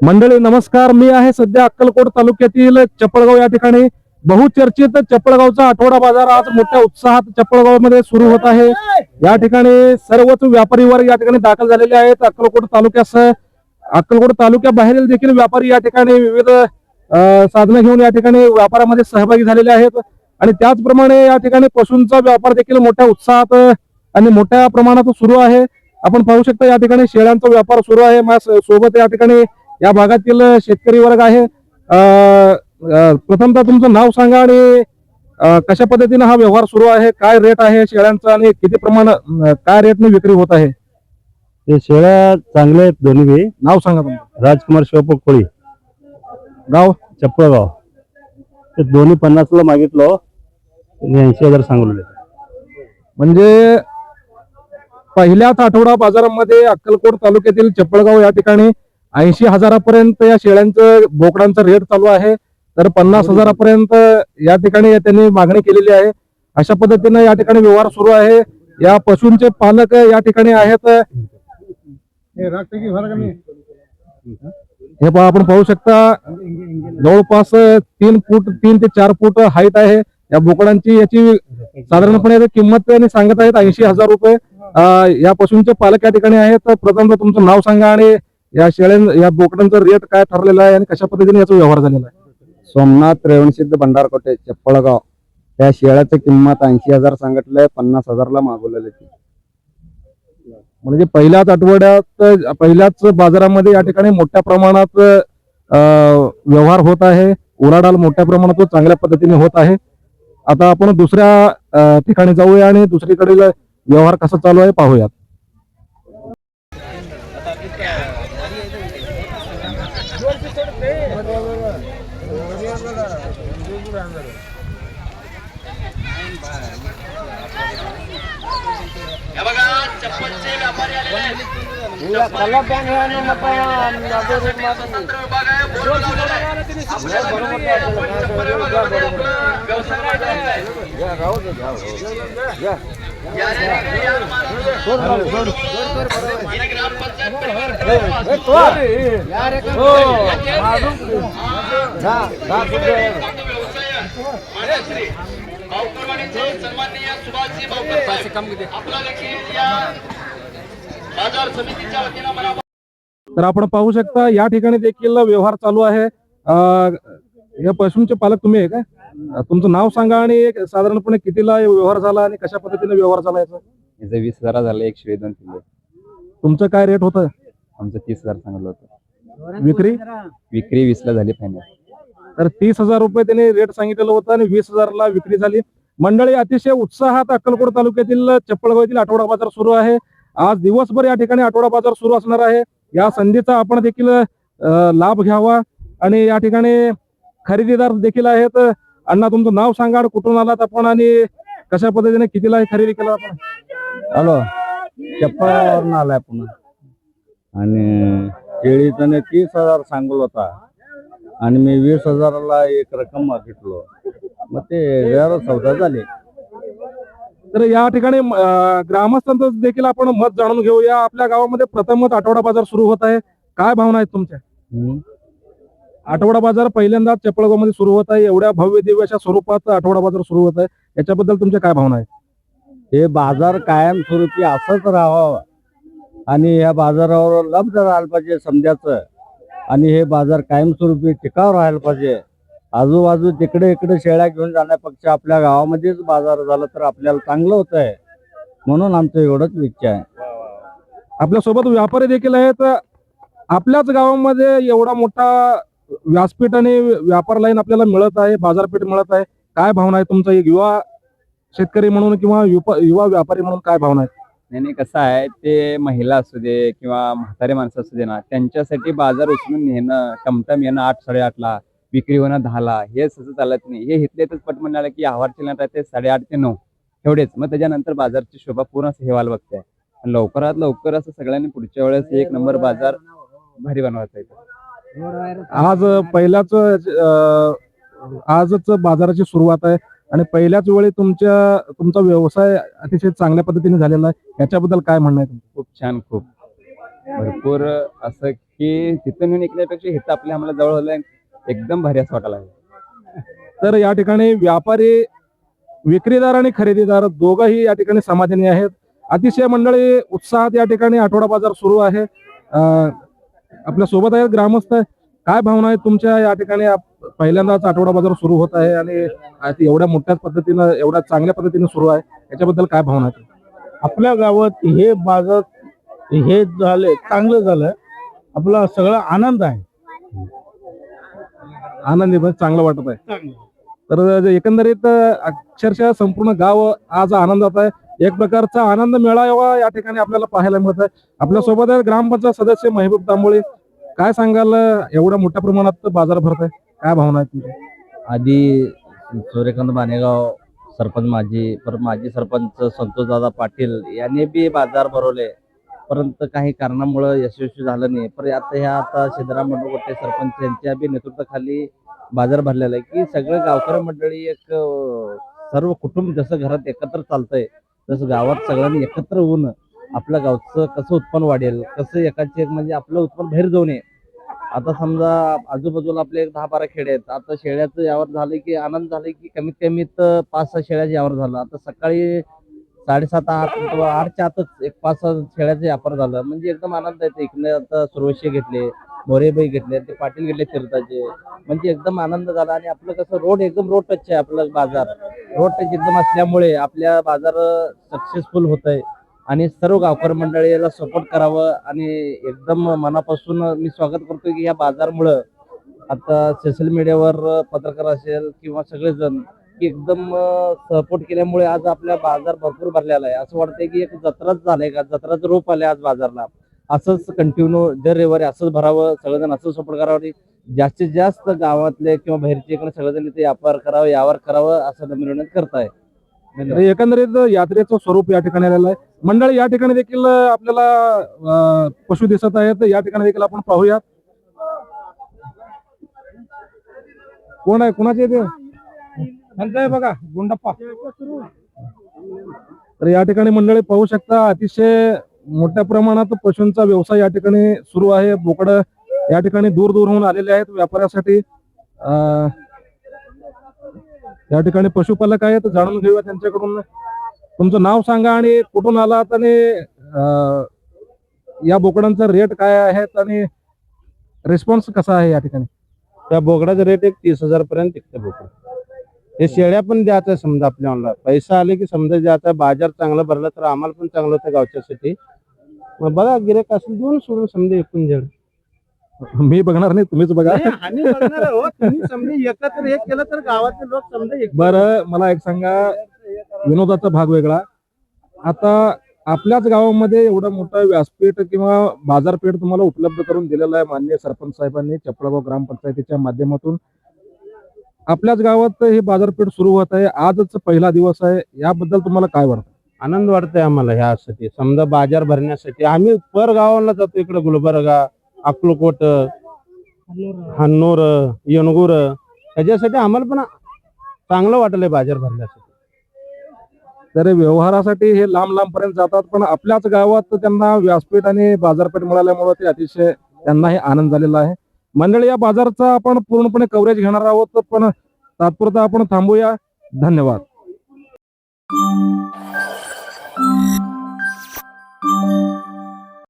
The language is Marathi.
मंडळी नमस्कार, मी आहे सध्या अक्कलकोट तालुक्यातील चपळगाव या ठिकाणी. बहुचर्चित चपळगावचा आठवडा बाजार आज मोठ्या उत्साहात चपळगाव मध्ये सुरू होत आहे. या ठिकाणी सर्वच व्यापारी वर्ग या ठिकाणी दाखल झालेले आहेत. अक्कलकोट तालुक्याबाहेरील देखील व्यापारी या ठिकाणी विविध साधनं घेऊन या ठिकाणी व्यापारामध्ये सहभागी झालेले आहेत. आणि त्याचप्रमाणे या ठिकाणी पशूंचा व्यापार देखील मोठ्या उत्साहात आणि मोठ्या प्रमाणात सुरू आहे. आपण पाहू शकता या ठिकाणी शेळ्यांचा व्यापार सुरू आहे. सोबत या ठिकाणी या भागातील शेतकरी वर्ग आहे. प्रथमतः तुमचं नाव सांगा आणि कशा पद्धतीने हा व्यवहार सुरू आहे, काय रेट आहे शेळ्यांचा आणि किती प्रमाण काय रेटने विक्री होत आहे? ते शेळ्या चांगले आहेत दोन्ही बी. नाव सांगा तुमचं. राजकुमार शिवप्पा कोळी, गाव चपळगाव. ते दोन्ही 50ला मागितलं, 80,000 सांगले. म्हणजे पहिल्याच आठवडा बाजारामध्ये अक्कलकोट तालुक्यातील चपळगाव या ठिकाणी 80,000पर्यंत या शेळ्यांचं बोकडांचा रेट चालू आहे. तर 50,000पर्यंत या ठिकाणी त्यांनी मागणी केलेली आहे. अशा पद्धतीने या ठिकाणी व्यवहार सुरू आहे. या पशूंचे पालक या ठिकाणी आहेत. हे पहा, आपण पाहू शकता जवळपास 3 ते 4 फूट हाईट आहे या बोकडांची. याची साधारणपणे किंमत त्यांनी सांगत आहेत 80,000 रुपये. या पशूंचे पालक या ठिकाणी आहेत. प्रथम तुमचं नाव सांगा आणि या बोकडांचा रेट काय ठरलेला आहे आणि कशा पद्धतीने याचा व्यवहार झालेला आहे? सोमनाथ रेवणसिद्ध भंडारकोटे, चपळगाव. त्या शेळ्याची किंमत 80,000 सांगितलंय, 50,000ला मागवलेले. म्हणजे पहिल्याच बाजारामध्ये या ठिकाणी मोठ्या प्रमाणात व्यवहार होत आहे. उलाढाल मोठ्या प्रमाणात चांगल्या पद्धतीने होत आहे. आता आपण दुसऱ्या ठिकाणी जाऊया आणि दुसरीकडील व्यवहार कसा चालू आहे पाहूयात. तर आपण पाहू शकता या ठिकाणी देखील व्यवहार चालू आहे. या पशूंचे पालक तुम्ही आहे का? तुमचं नाव सांगा आणि साधारणपणे कितीला व्यवहार झाला आणि कशा पद्धतीने व्यवहार झाला याचा? 20,000 झालं. 1 शेळी 2 पिल्ले. तुमचं काय रेट होतं? आमचं 30,000 सांगितलं होतं. विक्री 20ला झाली फायनल. तर 30,000 रुपये त्यांनी रेट सांगितलेलं होतं आणि 20,000ला विक्री झाली. मंडळी अतिशय उत्साहात अक्कलकोट तालुक्यातील चपळगाव येथील आठवडा बाजार सुरू आहे. आज दिवसभर या ठिकाणी आठवडा बाजार सुरू असणार आहे. या संधीचा आपण देखील लाभ घ्यावा. आणि या ठिकाणी खरेदीदार देखील आहेत. अण्णा, तुमचं नाव सांगा, कुठून आलात आपण आणि कशा पद्धतीने कितीला खरेदी केला आपण? हॅलो, चप्पळावरून आलाय पुन्हा. आणि केळीचं 30,000 सांगल होता आणि मी 20,000ला एक रक्कम मागितलो. मग ते जरा सौदा झाले. तर या ठिकाणी ग्रामस्थांचं देखील आपण मत जाणून घेऊया. आपल्या गावामध्ये प्रथमच आठवडा बाजार सुरू होत आहे. काय भावना आहेत तुमच्या? आठवडा बाजार पहिल्यांदा चपळगाव मध्ये सुरू होत आहे. एवढ्या भव्य दिव्य अशा स्वरूपात आठवडा बाजार सुरू होत आहे. याच्याबद्दल तुमच्या काय भावना आहेत? हे बाजार कायमस्वरूपी असंच राहावं आणि या बाजारावर लब्ध राहायला पाहिजे समजायचं. आणि हे बाजार कायमस्वरूपी टिकाव राहायला पाहिजे. आजूबाजू तिकडे इकडे शेळ्या घेऊन जाण्यापेक्षा आपल्या गावामध्येच बाजार झाला तर आपल्याला चांगलं होत आहे. म्हणून आमचं एवढंच इच्छा आहे. आपल्यासोबत व्यापारी देखील आहेत. आपल्याच गावामध्ये एवढा मोठा व्यासपीठ आणि व्यापार लाईन आपल्याला मिळत आहे, बाजारपेठ मिळत आहे. काय भावना आहे तुमचा एक युवा शेतकरी म्हणून किंवा युवा व्यापारी म्हणून काय भावना आहेत? नाही, कसं आहे, ते महिला असू दे किंवा म्हातारे माणसं असू दे ना, त्यांच्यासाठी बाजार उचलून नेणं, टमटम येणं 8, 8:30ला, विक्री होणं 10ला, हे असं चालत नाही. हे इथलेच पट म्हणाला की आवारची नाट ते 8:30 ते 9 एवढेच. मग त्याच्यानंतर बाजारची शोभा पूर्ण हेवायला बघते. आणि लवकरात लवकर असं सगळ्यांनी पुढच्या वेळेस 1 नंबर बाजार भारी बनवायचा आहे. आजच बाजाराची सुरुवात आहे आणि पहिल्याच वेळी तुमचा व्यवसाय अतिशय चांगल्या पद्धतीने झालेला आहे. याच्याबद्दल काय म्हणणं आहे तुमचं? खूप छान, खूप भरपूर असं की तिथून येऊन ऐकण्यापेक्षा इथं आपल्या आम्हाला जवळ आलं एकदम भारी असं वाटायला लागलं. तर या ठिकाणी व्यापारी, विक्रीदार आणि खरेदीदार दोघंही या ठिकाणी समाधानी आहेत. अतिशय मंडळी उत्साहात या ठिकाणी आठवडा बाजार सुरू आहे. आपल्या सोबत आहेत ग्रामस्थ. काय भावना आहेत तुमच्या या ठिकाणी? पहिल्यांदाच आठवडा बाजार सुरू होत आहे आणि आता एवढ्या मोठ्या पद्धतीनं, एवढ्या चांगल्या पद्धतीने सुरू आहे, याच्याबद्दल काय भावना आहेत? आपल्या गावात हे बाजार हे झाले चांगलं झालं. आपला सगळा आनंद आहे. आनंदी, म्हणजे चांगलं वाटत आहे. तर एकंदरीत अक्षरशः संपूर्ण गाव आज आनंदात आहे. एक प्रकारचा आनंद मेळावा या ठिकाणी आपल्याला पाहायला मिळत आहे. आपल्या सोबत आहे ग्रामपंचायत सदस्य महबूब तांबोळे. काय सांगाल, एवढ्या मोठ्या प्रमाणात बाजार भरत आहे, काय भावना आहे तुमच्या? आधी सूर्यकांत मानेगाव सरपंच माजी सरपंच संतोषदादा पाटील यांनी बी बाजार भरवले, परंतु काही कारणामुळे यशस्वी झालं नाही. पण आता सिद्धराम मंडळगोटे सरपंच यांच्या बी नेतृत्वाखाली बाजार भरलेला आहे की सगळे गावकरी मंडळी एक सर्व कुटुंब जसं घरात एकत्र चालतंय तसं गावात सगळ्यांनी एकत्र होऊन आपल्या गावचं कसं उत्पन्न वाढेल, कसं एकाचे एक म्हणजे आपलं उत्पन्न बाहेर जाऊ नये. आता समजा आजूबाजूला आपले एक 10-12 खेडे आहेत. आता शेळ्याचं यावर झालं की आनंद झाले की कमीत कमी 5-6 शेळ्याचं यावर झालं. आता सकाळी 7:30-8 किंवा 8च्या आतच एक 5-6 शेळ्याचं व्यापार झालं. म्हणजे एकदम आनंद आहे. इकडे आता सुरवशे घेतले, मोरेबाई घेतले, ते पाटील घेतले तीर्थाचे, म्हणजे एकदम आनंद झाला. आणि आपलं कसं रोड एकदम रोड टच आहे. आपलं बाजार रोड टच एकदम असल्यामुळे आपल्या बाजार सक्सेसफुल होत आहे. आणि सर्व गावकरी मंडळी याला सपोर्ट करावं. आणि एकदम मनापासून मी स्वागत करतोय की या बाजारमुळं आता सोशल मीडियावर पत्रकार असेल किंवा सगळेजण की एकदम सपोर्ट केल्यामुळे आज आपला बाजार भरपूर भरलेला आहे. असं वाटतंय की एक जत्राच झालंय का, जत्राचं रूप आलंय आज बाजारला. असंच कंटिन्यू दर रविवारी असंच भरावं, सगळेजण असंच सपोर्ट करावं आणि जास्तीत जास्त गावातले किंवा बाहेरचे इकडे सगळेजण इथे व्यापार करावं, यावर करावं असं विनंती करताय. तर एकंदरीत यात्रेचं स्वरूप या ठिकाणी आलेलं आहे. मंडळी, या ठिकाणी देखील आपल्याला पशु दिसत आहेत. या ठिकाणी देखील आपण पाहूयात. कोण आहे, कुणाचे ते बघा, गुंडप्पा. तर या ठिकाणी मंडळी पाहू शकता, अतिशय मोठ्या प्रमाणात पशूंचा व्यवसाय या ठिकाणी सुरू आहे. बोकड या ठिकाणी दूर दूरहून आलेले आहेत व्यापारासाठी. या ठिकाणी पशुपालक आहेत, जाणून घेऊया त्यांच्याकडून. तुमचं नाव सांगा आणि कुठून आलात आणि या बोकडांचा रेट काय आहेत आणि रिस्पॉन्स कसा आहे या ठिकाणी? त्या बोकडाचा रेट एक 30,000 पर्यंत टिकते बोकड. हे शेळ्या पण द्यायचं समजा आपल्याला पैसा आले की समजा द्यायचा. बाजार चांगला भरला तर आम्हाला पण चांगलं होतं गावच्यासाठी. मग बघा, गिऱ्हाईक असेल देऊन सोडून समजा एकूण जड. मी बघणार नाही, तुम्हीच बघा. आणि बघणार हो, तुम्ही समजा एकत्र हे केलं तर गावातले लोक समजा बरं, मला एक सांगा, विनोदाचा भाग वेगळा. आता आपल्याच गावामध्ये एवढं मोठं व्यासपीठ किंवा बाजारपेठ तुम्हाला उपलब्ध करून दिलेलं आहे माननीय सरपंच साहेबांनी चपळगाव ग्रामपंचायतीच्या माध्यमातून. आपल्याच गावात हे बाजारपेठ सुरू होत आहे, आजच पहिला दिवस आहे. याबद्दल तुम्हाला काय वाटतं? आनंद वाटतोय आम्हाला ह्यासाठी. समजा बाजार भरण्यासाठी आम्ही पर गावाला जातो. इकडे गुलबर्गा, अक्कलकोट, हन्नूर, येणगूर, ह्याच्यासाठी आम्हाला पण चांगलं वाटलंय बाजार भरण्यासाठी. तर व्यवहारासाठी हे लांब लांब पर्यंत जातात, पण आपल्याच गावात त्यांना व्यासपीठ आणि बाजारपेठ मिळाल्यामुळे ते अतिशय त्यांनाही आनंद झालेला आहे. मंडळी, या बाजारचा आपण पूर्णपणे कव्हरेज घेणार आहोत, पण तात्पुरता आपण थांबूया. धन्यवाद.